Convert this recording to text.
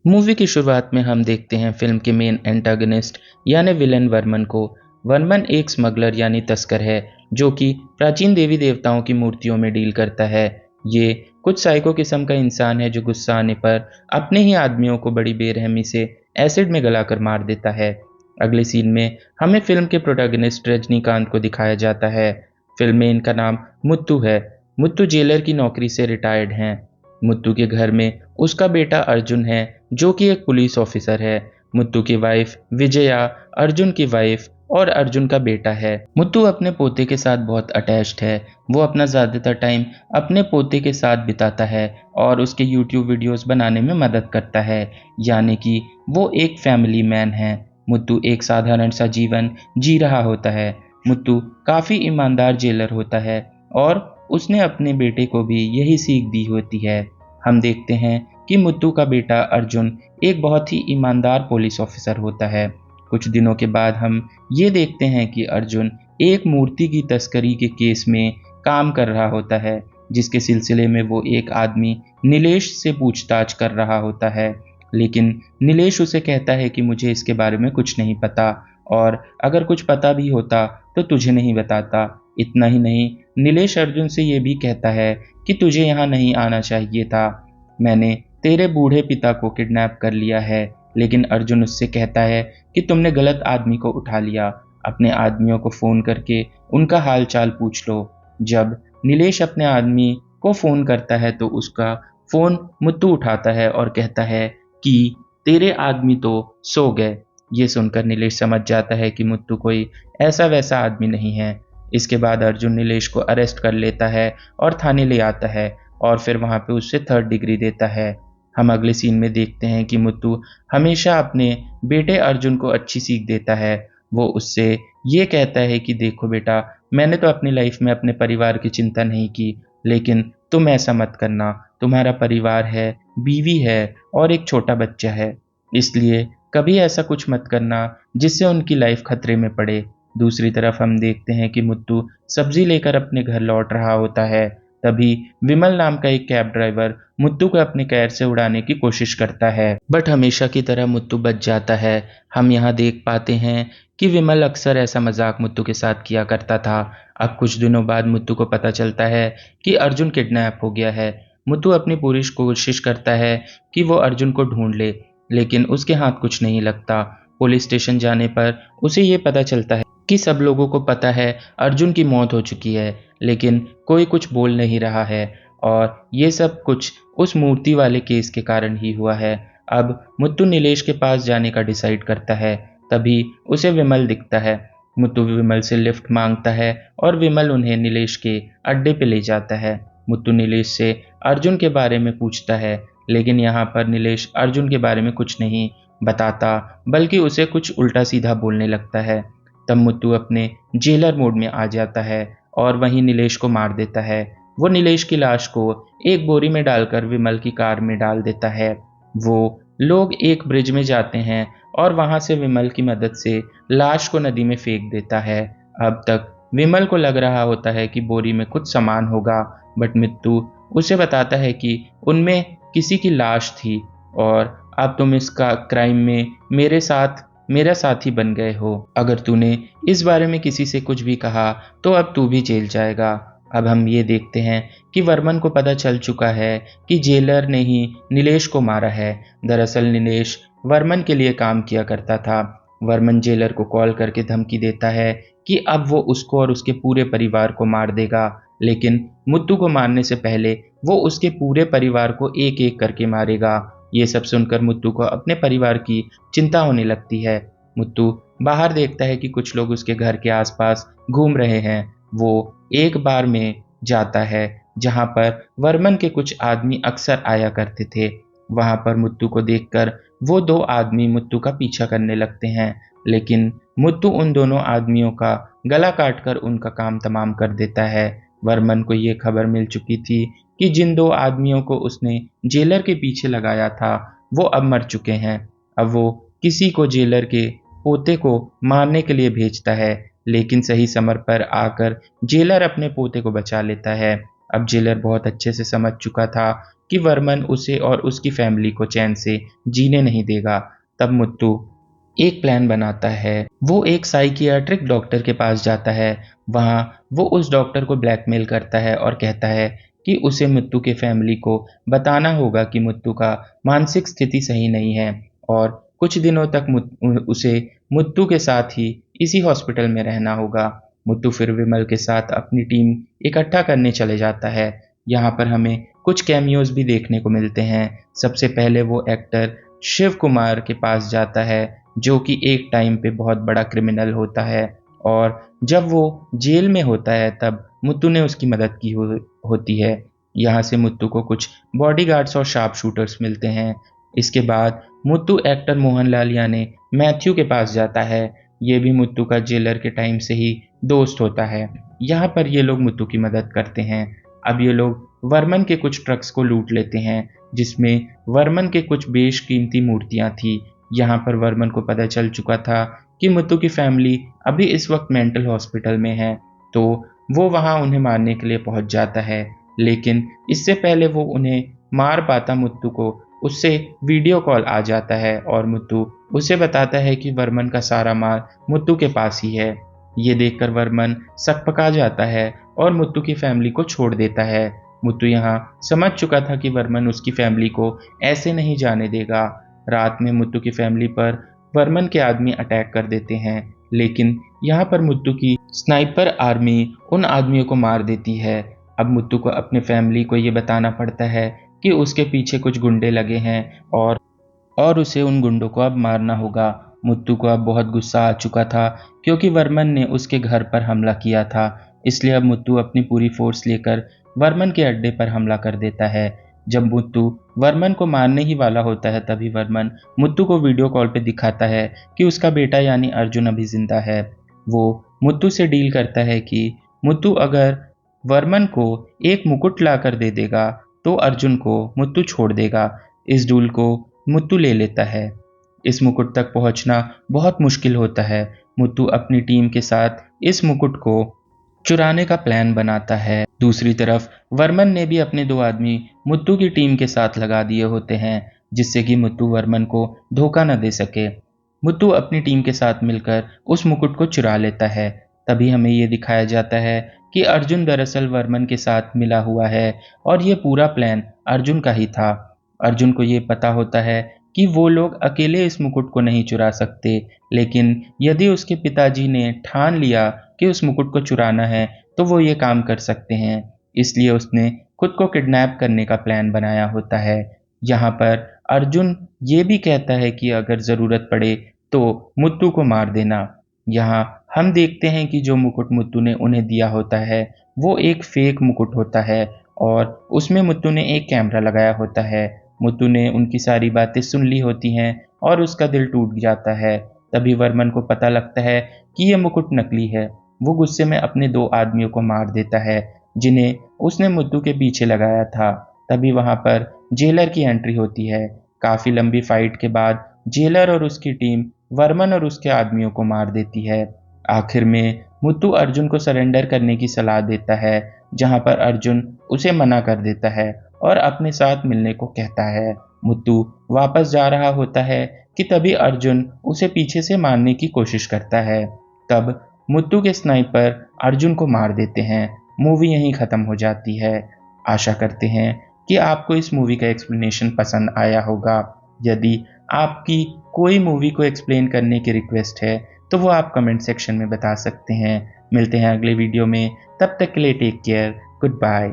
Movie की शुरुआत में हम देखते हैं फिल्म के मेन एंटागनिस्ट यानी विलन वर्मन को। वर्मन एक स्मगलर यानी तस्कर है जो कि प्राचीन देवी देवताओं की मूर्तियों में डील करता है। ये कुछ साइको किस्म का इंसान है जो गुस्सा आने पर अपने ही आदमियों को बड़ी बेरहमी से एसिड में गलाकर मार देता है। अगले सीन में हमें फिल्म के प्रोटैगनिस्ट रजनीकांत को दिखाया जाता है। फिल्म में इनका नाम मुत्तू है। मुत्तू जेलर की नौकरी से रिटायर्ड हैं। मुत्तू के घर में उसका बेटा अर्जुन है जो कि एक पुलिस ऑफिसर है। मुत्तू की वाइफ विजया अर्जुन की वाइफ और अर्जुन का बेटा है। मुत्तू अपने पोते के साथ बहुत अटैच्ड है। वो अपना ज़्यादातर टाइम अपने पोते के साथ बिताता है और उसके यूट्यूब वीडियोस बनाने में मदद करता है, यानी कि वो एक फैमिली मैन है। मुत्तू एक साधारण सा जीवन जी रहा होता है। मुत्तू काफ़ी ईमानदार जेलर होता है और उसने अपने बेटे को भी यही सीख दी होती है। हम देखते हैं कि मुत्तू का बेटा अर्जुन एक बहुत ही ईमानदार पुलिस ऑफिसर होता है। कुछ दिनों के बाद हम ये देखते हैं कि अर्जुन एक मूर्ति की तस्करी के केस में काम कर रहा होता है, जिसके सिलसिले में वो एक आदमी नीलेश से पूछताछ कर रहा होता है। लेकिन नीलेश उसे कहता है कि मुझे इसके बारे में कुछ नहीं पता और अगर कुछ पता भी होता तो तुझे नहीं बताता। इतना ही नहीं, नीलेश अर्जुन से ये भी कहता है कि तुझे यहाँ नहीं आना चाहिए था। मैंने तेरे बूढ़े पिता को किडनैप कर लिया है। लेकिन अर्जुन उससे कहता है कि तुमने गलत आदमी को उठा लिया। अपने आदमियों को फ़ोन करके उनका हाल चाल पूछ लो। जब नीलेश अपने आदमी को फ़ोन करता है तो उसका फ़ोन मुत्तू उठाता है और कहता है कि तेरे आदमी तो सो गए। ये सुनकर नीलेश समझ जाता है कि मुत्तू कोई ऐसा वैसा आदमी नहीं है। इसके बाद अर्जुन नीलेश को अरेस्ट कर लेता है और थाने ले आता है और फिर वहाँ पे उससे 3rd डिग्री देता है। हम अगले सीन में देखते हैं कि मुत्तू हमेशा अपने बेटे अर्जुन को अच्छी सीख देता है। वो उससे ये कहता है कि देखो बेटा, मैंने तो अपनी लाइफ में अपने परिवार की चिंता नहीं की, लेकिन तुम ऐसा मत करना। तुम्हारा परिवार है, बीवी है और एक छोटा बच्चा है, इसलिए कभी ऐसा कुछ मत करना जिससे उनकी लाइफ खतरे में पड़े। दूसरी तरफ हम देखते हैं कि मुत्तू सब्जी लेकर अपने घर लौट रहा होता है। तभी विमल नाम का एक कैब ड्राइवर मुत्तू को अपने कैर से उड़ाने की कोशिश करता है, बट हमेशा की तरह मुत्तू बच जाता है। हम यहाँ देख पाते हैं कि विमल अक्सर ऐसा मजाक मुत्तू के साथ किया करता था। अब कुछ दिनों बाद मुत्तू को पता चलता है कि अर्जुन किडनैप हो गया है। मुत्तू अपनी पूरी कोशिश करता है कि वो अर्जुन को ढूंढ ले, लेकिन उसके हाथ कुछ नहीं लगता। पुलिस स्टेशन जाने पर उसे ये पता चलता है कि सब लोगों को पता है अर्जुन की मौत हो चुकी है, लेकिन कोई कुछ बोल नहीं रहा है और ये सब कुछ उस मूर्ति वाले केस के कारण ही हुआ है। अब मुत्तू नीलेश के पास जाने का डिसाइड करता है। तभी उसे विमल दिखता है। मुत्तू विमल से लिफ्ट मांगता है और विमल उन्हें नीलेश के अड्डे पे ले जाता है। मुत्तू नीलेश से अर्जुन के बारे में पूछता है, लेकिन यहाँ पर नीलेश अर्जुन के बारे में कुछ नहीं बताता, बल्कि उसे कुछ उल्टा सीधा बोलने लगता है। तब मुत्तू अपने जेलर मोड में आ जाता है और वहीं नीलेश को मार देता है। वो नीलेश की लाश को एक बोरी में डालकर विमल की कार में डाल देता है। वो लोग एक ब्रिज में जाते हैं और वहां से विमल की मदद से लाश को नदी में फेंक देता है। अब तक विमल को लग रहा होता है कि बोरी में कुछ सामान होगा, बट मुत्तू उसे बताता है कि उनमें किसी की लाश थी और अब तुम इसका क्राइम में मेरा साथी बन गए हो। अगर तूने इस बारे में किसी से कुछ भी कहा तो अब तू भी जेल जाएगा। अब हम ये देखते हैं कि वर्मन को पता चल चुका है कि जेलर ने ही नीलेश को मारा है। दरअसल नीलेश वर्मन के लिए काम किया करता था। वर्मन जेलर को कॉल करके धमकी देता है कि अब वो उसको और उसके पूरे परिवार को मार देगा, लेकिन मुत्तू को मारने से पहले वो उसके पूरे परिवार को एक एक करके मारेगा। ये सब सुनकर मुत्तू को अपने परिवार की चिंता होने लगती है। मुत्तू बाहर देखता है कि कुछ लोग उसके घर के आसपास घूम रहे हैं। वो एक बार में जाता है जहां पर वर्मन के कुछ आदमी अक्सर आया करते थे। वहां पर मुत्तू को देखकर वो 2 आदमी मुत्तू का पीछा करने लगते हैं, लेकिन मुत्तू उन दोनों आदमियों का गला काटकर उनका काम तमाम कर देता है। वर्मन को ये खबर मिल चुकी थी कि जिन 2 आदमियों को उसने जेलर के पीछे लगाया था वो अब मर चुके हैं। अब वो किसी को जेलर के पोते को मारने के लिए भेजता है, लेकिन सही समय पर आकर जेलर अपने पोते को बचा लेता है। अब जेलर बहुत अच्छे से समझ चुका था कि वर्मन उसे और उसकी फैमिली को चैन से जीने नहीं देगा। तब मुत्तू एक प्लान बनाता है। वो एक साइकियाट्रिक डॉक्टर के पास जाता है। वहाँ वो उस डॉक्टर को ब्लैकमेल करता है और कहता है कि उसे मुत्तू के फैमिली को बताना होगा कि मुत्तू का मानसिक स्थिति सही नहीं है और कुछ दिनों तक उसे मुत्तू के साथ ही इसी हॉस्पिटल में रहना होगा। मुत्तू फिर विमल के साथ अपनी टीम इकट्ठा करने चले जाता है। यहाँ पर हमें कुछ कैमियोज भी देखने को मिलते हैं। सबसे पहले वो एक्टर शिव कुमार के पास जाता है, जो कि एक टाइम पे बहुत बड़ा क्रिमिनल होता है और जब वो जेल में होता है तब मुत्तू ने उसकी मदद की होती है। यहाँ से मुत्तू को कुछ बॉडीगार्ड्स और शार्प शूटर्स मिलते हैं। इसके बाद मुत्तू एक्टर मोहनलाल यानी मैथ्यू के पास जाता है। ये भी मुत्तू का जेलर के टाइम से ही दोस्त होता है। यहाँ पर ये लोग मुत्तू की मदद करते हैं। अब ये लोग वर्मन के कुछ ट्रक्स को लूट लेते हैं, जिसमें वर्मन के कुछ बेशकीमती मूर्तियां थी। यहाँ पर वर्मन को पता चल चुका था कि मुत्तू की फैमिली अभी इस वक्त मेंटल हॉस्पिटल में है, तो वो वहाँ उन्हें मारने के लिए पहुंच जाता है। लेकिन इससे पहले वो उन्हें मार पाता मुत्तू को उससे वीडियो कॉल आ जाता है और मुत्तू उसे बताता है कि वर्मन का सारा माल मुत्तू के पास ही है। ये देखकर वर्मन सकपका जाता है और मुत्तू की फैमिली को छोड़ देता है। मुत्तू यहाँ समझ चुका था कि वर्मन उसकी फैमिली को ऐसे नहीं जाने देगा। रात में मुत्तू की फैमिली पर वर्मन के आदमी अटैक कर देते हैं, लेकिन यहाँ पर मुत्तू की स्नाइपर आर्मी उन आदमियों को मार देती है। अब मुत्तू को अपने फैमिली को ये बताना पड़ता है कि उसके पीछे कुछ गुंडे लगे हैं और उसे उन गुंडों को अब मारना होगा। मुत्तू को अब बहुत गुस्सा आ चुका था क्योंकि वर्मन ने उसके घर पर हमला किया था, इसलिए अब मुत्तू अपनी पूरी फोर्स लेकर वर्मन के अड्डे पर हमला कर देता है। जब मुत्तू वर्मन को मारने ही वाला होता है तभी वर्मन मुत्तू को वीडियो कॉल पे दिखाता है कि उसका बेटा यानी अर्जुन अभी जिंदा है। वो मुत्तू से डील करता है कि मुत्तू अगर वर्मन को एक मुकुट ला कर दे देगा तो अर्जुन को मुत्तू छोड़ देगा। इस डील को मुत्तू ले लेता है। इस मुकुट तक पहुंचना बहुत मुश्किल होता है। मुत्तू अपनी टीम के साथ इस मुकुट को चुराने का प्लान बनाता है। दूसरी तरफ वर्मन ने भी अपने 2 आदमी मुत्तू की टीम के साथ लगा दिए होते हैं, जिससे कि मुत्तू वर्मन को धोखा न दे सके। मुत्तू अपनी टीम के साथ मिलकर उस मुकुट को चुरा लेता है। तभी हमें ये दिखाया जाता है कि अर्जुन दरअसल वर्मन के साथ मिला हुआ है और ये पूरा प्लान अर्जुन का ही था। अर्जुन को ये पता होता है कि वो लोग अकेले इस मुकुट को नहीं चुरा सकते, लेकिन यदि उसके पिताजी ने ठान लिया कि उस मुकुट को चुराना है तो वो ये काम कर सकते हैं। इसलिए उसने खुद को किडनैप करने का प्लान बनाया होता है। यहाँ पर अर्जुन ये भी कहता है कि अगर ज़रूरत पड़े तो मुत्तू को मार देना। यहाँ हम देखते हैं कि जो मुकुट मुत्तू ने उन्हें दिया होता है वो एक फेक मुकुट होता है और उसमें मुत्तू ने एक कैमरा लगाया होता है। मुत्तू ने उनकी सारी बातें सुन ली होती हैं और उसका दिल टूट जाता है। तभी वर्मन को पता लगता है कि यह मुकुट नकली है। वो गुस्से में अपने 2 आदमियों को मार देता है जिन्हें उसने मुत्तू के पीछे लगाया था। तभी वहां पर जेलर की एंट्री होती है। काफी लंबी फाइट के बाद जेलर और उसकी टीम वर्मन और उसके आदमियों को मार देती है। आखिर में मुत्तू अर्जुन को सरेंडर करने की सलाह देता है, जहां पर अर्जुन उसे मना कर देता है और अपने साथ मिलने को कहता है। मुत्तू वापस जा रहा होता है कि तभी अर्जुन उसे पीछे से मारने की कोशिश करता है। तब मुत्तू के स्नाइपर अर्जुन को मार देते हैं। मूवी यहीं ख़त्म हो जाती है। आशा करते हैं कि आपको इस मूवी का एक्सप्लेनेशन पसंद आया होगा। यदि आपकी कोई मूवी को एक्सप्लेन करने की रिक्वेस्ट है तो वो आप कमेंट सेक्शन में बता सकते हैं। मिलते हैं अगले वीडियो में, तब तक के लिए टेक केयर, गुड बाय।